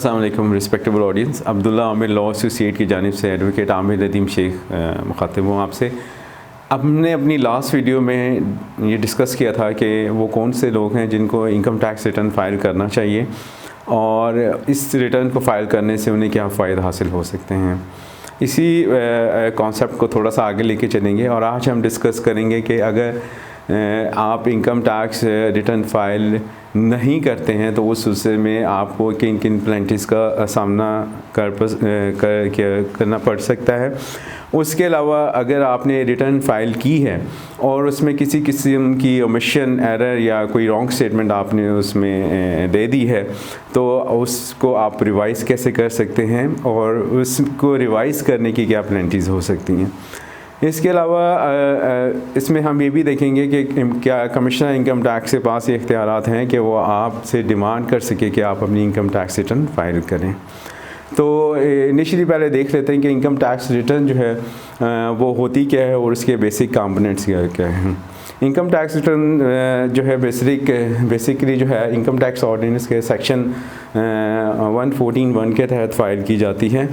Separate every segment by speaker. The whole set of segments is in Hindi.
Speaker 1: अस्सलाम वालेकुम respectable audience. Abdullah Aamir law associate की जानिब से एडवोकेट आमिर नदीम शेख मुखातिब हूँ आपसे। हमने अपनी लास्ट वीडियो में ये डिस्कस किया था कि वो कौन से लोग हैं जिनको इनकम टैक्स रिटर्न फ़ाइल करना चाहिए और इस रिटर्न को फ़ाइल करने से उन्हें क्या फ़ायदा हासिल हो सकते हैं। इसी कॉन्सेप्ट को थोड़ा सा आगे लेके चलेंगे और आज हम डिस्कस करेंगे कि अगर आप इनकम टैक्स रिटर्न फ़ाइल नहीं करते हैं तो उस सिलसिले में आपको किन किन पेनल्टीज़ का सामना करना पड़ सकता है। उसके अलावा अगर आपने रिटर्न फ़ाइल की है और उसमें किसी किस्म की ओमिशन एरर या कोई रॉन्ग स्टेटमेंट आपने उसमें दे दी है तो उसको आप रिवाइज़ कैसे कर सकते हैं और उसको रिवाइज़ करने की क्या पेनल्टीज़ हो सकती हैं। इसके अलावा इसमें हम ये भी देखेंगे कि क्या कमिश्नर इनकम टैक्स के पास ये इख्तियारात हैं कि वो आपसे डिमांड कर सके कि आप अपनी इनकम टैक्स रिटर्न फ़ाइल करें। तो इनिशियली पहले देख लेते हैं कि इनकम टैक्स रिटर्न जो है वो होती क्या है और उसके बेसिक कंपोनेंट्स क्या हैं। इनकम टैक्स रिटर्न जो है बेसिकली जो है इनकम टैक्स ऑर्डिनेंस के सेक्शन 114(1) के तहत फ़ाइल की जाती है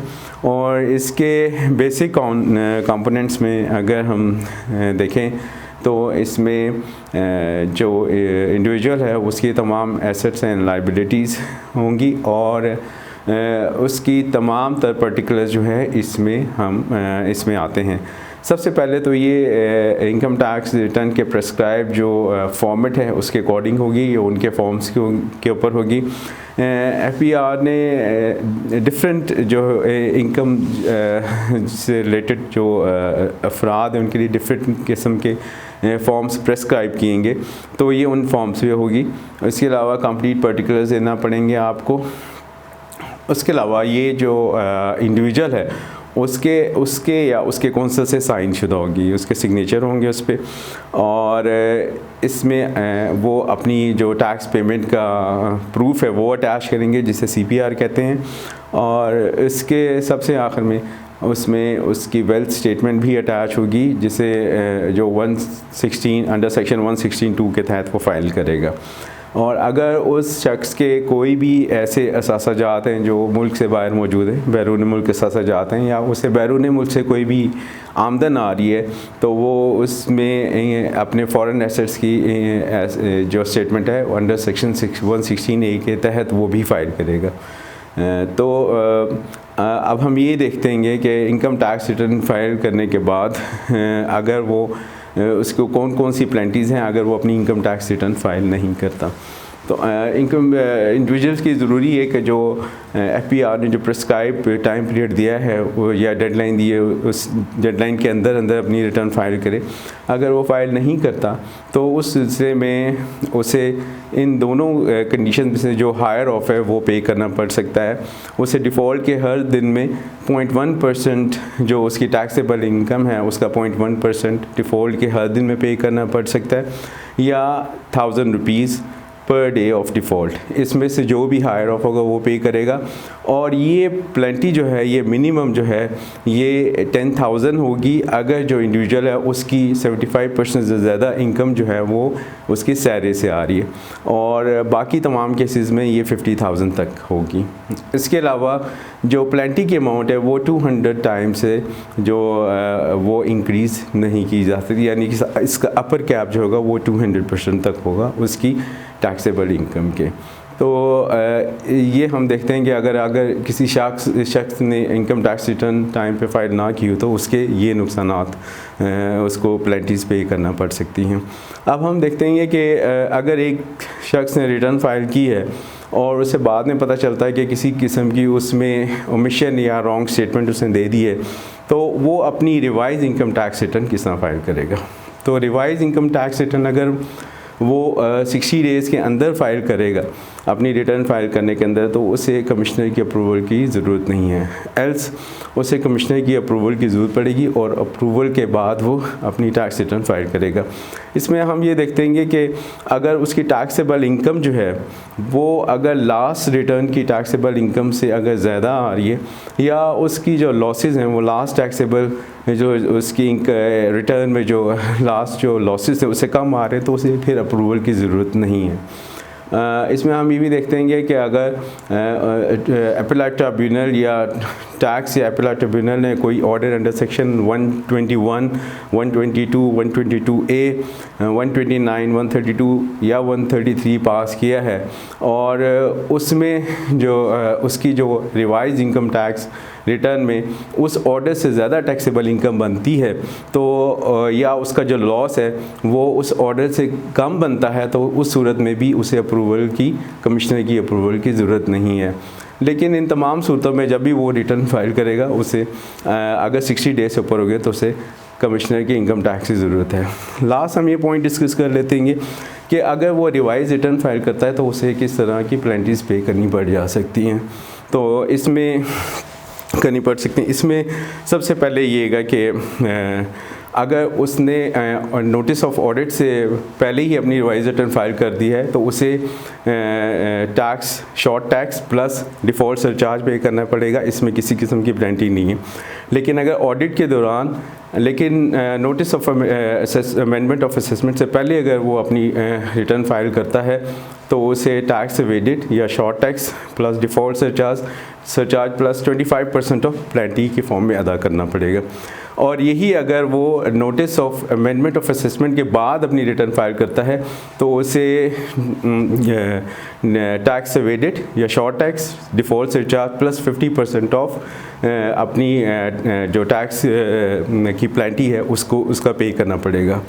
Speaker 1: और इसके बेसिक कंपोनेंट्स में अगर हम देखें तो इसमें जो इंडिविजुअल है उसकी तमाम एसेट्स एंड लाइबिलिटीज़ होंगी और उसकी तमाम तर पर्टिकुलर्स जो है इसमें आते हैं। सबसे पहले तो ये इनकम टैक्स रिटर्न के प्रेस्क्राइब जो फॉर्मेट है उसके अकॉर्डिंग होगी, ये उनके फॉर्म्स के ऊपर होगी। FPR ने डिफरेंट जो इनकम से रिलेटेड जो अफराद हैं उनके लिए डिफरेंट किस्म के फॉर्म्स प्रेस्क्राइब किएंगे तो ये उन फॉर्म्स पे होगी। इसके अलावा कंप्लीट पर्टिकुलर्स देना पड़ेंगे आपको। उसके अलावा ये जो इंडिविजुअल है उसके कौंसल से साइन शुदा होगी, उसके सिग्नेचर होंगे उस पर और इसमें वो अपनी जो टैक्स पेमेंट का प्रूफ है वो अटैच करेंगे जिसे CPR कहते हैं और इसके सबसे आखिर में उसमें उसकी वेल्थ स्टेटमेंट भी अटैच होगी जिसे जो 116 अंडर सेक्शन 116(2) के तहत वो फाइल करेगा। और अगर उस शख्स के कोई भी ऐसे असासाजात हैं जो मुल्क से बाहर मौजूद हैं, बैरून मुल्क असासाजात हैं या उसे बैरून मुल्क से कोई भी आमदन आ रही है तो वो उसमें अपने फॉरेन एसेट्स की जो स्टेटमेंट है अंडर सेक्शन 116(a) के तहत वो भी फाइल करेगा। तो अब हम ये देखते हैं कि इनकम टैक्स रिटर्न फाइल करने के बाद अगर वो उसको कौन कौन सी पेनल्टीज़ हैं अगर वो अपनी इनकम टैक्स रिटर्न फाइल नहीं करता। तो इनकम इंडिविजुअल्स की ज़रूरी है कि जो FPR ने जो प्रेस्क्राइब टाइम पीरियड दिया है वो या डेडलाइन दी है उस डेडलाइन के अंदर अपनी रिटर्न फाइल करे। अगर वो फाइल नहीं करता तो उस सिलसिले में उसे इन दोनों कंडीशन में से जो हायर ऑफ है वो पे करना पड़ सकता है। उसे डिफ़ॉल्ट के हर दिन में 0.1% जो उसकी टैक्सेबल इनकम है उसका 0.1% डिफ़ॉल्ट के हर दिन में पे करना पड़ सकता है या 1000 rupees per day of default, इसमें से जो भी हायर ऑफ होगा वो पे करेगा। और ये पेनल्टी जो है ये मिनिमम जो है ये 10,000 होगी अगर जो इंडिविजुअल है उसकी 75% से ज़्यादा इनकम जो है वो उसकी सैलरी से आ रही है और बाकी तमाम केसेस में ये 50,000 तक होगी। इसके अलावा जो पेनल्टी की अमाउंट है वो 200 टाइम से जो वो इंक्रीज़ नहीं की जा सकती, यानी कि इसका अपर कैप जो होगा वो 200% तक होगा उसकी टैक्सेबल इनकम के। तो ये हम देखते हैं कि अगर किसी शख्स ने इनकम टैक्स रिटर्न टाइम पे फाइल ना की हो तो उसके ये नुकसानात उसको पेनल्टीज़ पे करना पड़ सकती हैं। अब हम देखते हैं कि अगर एक शख्स ने रिटर्न फाइल की है और उसे बाद में पता चलता है कि किसी किस्म की उसमें ओमिशन या रॉन्ग स्टेटमेंट उसने दे दी है तो वो अपनी रिवाइज़ इनकम टैक्स रिटर्न किस तरह फाइल करेगा। तो रिवाइज़ इनकम टैक्स रिटर्न अगर वो 60 डेज़ के अंदर फ़ाइल करेगा अपनी रिटर्न फाइल करने के अंदर तो उसे कमिश्नर की अप्रूवल की ज़रूरत नहीं है, एल्स उसे कमिश्नर की अप्रूवल की ज़रूरत पड़ेगी और अप्रूवल के बाद वो अपनी टैक्स रिटर्न फाइल करेगा। इसमें हम ये देखते हैं कि अगर उसकी टैक्सेबल इनकम जो है वो अगर लास्ट रिटर्न की टैक्सेबल इनकम से अगर ज़्यादा आ रही है या उसकी जो लॉसेस हैं वो लास्ट टैक्सेबल जो उसकी रिटर्न में जो लास्ट जो लॉसेस है उससे कम आ रहे हैं तो उसे फिर अप्रूवल की ज़रूरत नहीं है। इसमें हम ये भी देखते हैं कि अगर अपीलेट ट्रिब्यूनल या टैक्स या अपीलेट ट्रिब्यूनल ने कोई ऑर्डर अंडर सेक्शन 121, 122, 122A, 129, 132 या 133 पास किया है और उसमें जो उसकी जो रिवाइज इनकम टैक्स रिटर्न में उस ऑर्डर से ज़्यादा टैक्सेबल इनकम बनती है तो या उसका जो लॉस है वो उस ऑर्डर से कम बनता है तो उस सूरत में भी उसे अप्रूवल की, कमिश्नर की अप्रूवल की ज़रूरत नहीं है। लेकिन इन तमाम सूरतों में जब भी वो रिटर्न फाइल करेगा उसे अगर 60 डेज से ऊपर हो गए तो उसे कमिश्नर की इनकम टैक्स की ज़रूरत है। लास्ट हम ये पॉइंट डिस्कस कर लेते हैं कि अगर वो रिवाइज रिटर्न फाइल करता है तो उसे किस तरह की पेनल्टीज़ पे करनी पड़ जा सकती हैं। तो इसमें करनी पड़ सकती हैं। इसमें सबसे पहले ये कि अगर उसने नोटिस ऑफ ऑडिट से पहले ही अपनी रिवाइज रिटर्न फाइल कर दी है तो उसे tax, short tax plus default surcharge पे करना पड़ेगा। इसमें किसी किस्म की पेनल्टी नहीं है। लेकिन अगर ऑडिट के दौरान notice of amendment of assessment से पहले अगर वो अपनी रिटर्न फाइल करता है तो उसे टैक्स एवेडेड या short tax plus default surcharge plus 25% of penalty के फॉर्म में अदा करना पड़ेगा। और यही अगर वो notice of amendment of assessment के बाद अपनी रिटर्न फाइल करता है तो उसे टैक्स एवेडेड या short tax default surcharge plus 50% of अपनी जो टैक्स की पेनल्टी है उसका पे करना पड़ेगा।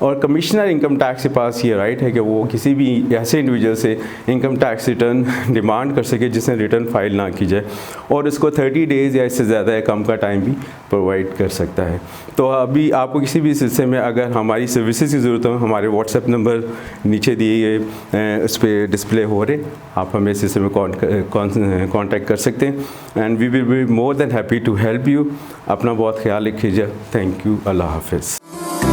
Speaker 1: और कमिश्नर इनकम टैक्स के पास ये राइट है कि वो किसी भी ऐसे इंडिविजुअल से इनकम टैक्स रिटर्न डिमांड कर सके जिसने रिटर्न फाइल ना की जाए और उसको 30 डेज़ या इससे ज़्यादा या कम का टाइम भी प्रोवाइड कर सकता है। तो अभी आपको किसी भी सिलसिले में अगर हमारी सर्विसेज की ज़रूरत हो, हमारे व्हाट्सएप नंबर नीचे दिए गए उस पर डिस्प्ले हो रहे, आप हमें इस सिलसिले में कॉन्टैक्ट कर सकते हैं and we will be more than happy to help you. अपना बहुत ख्याल रखिएगा। Thank you. अल्लाह हाफिज़।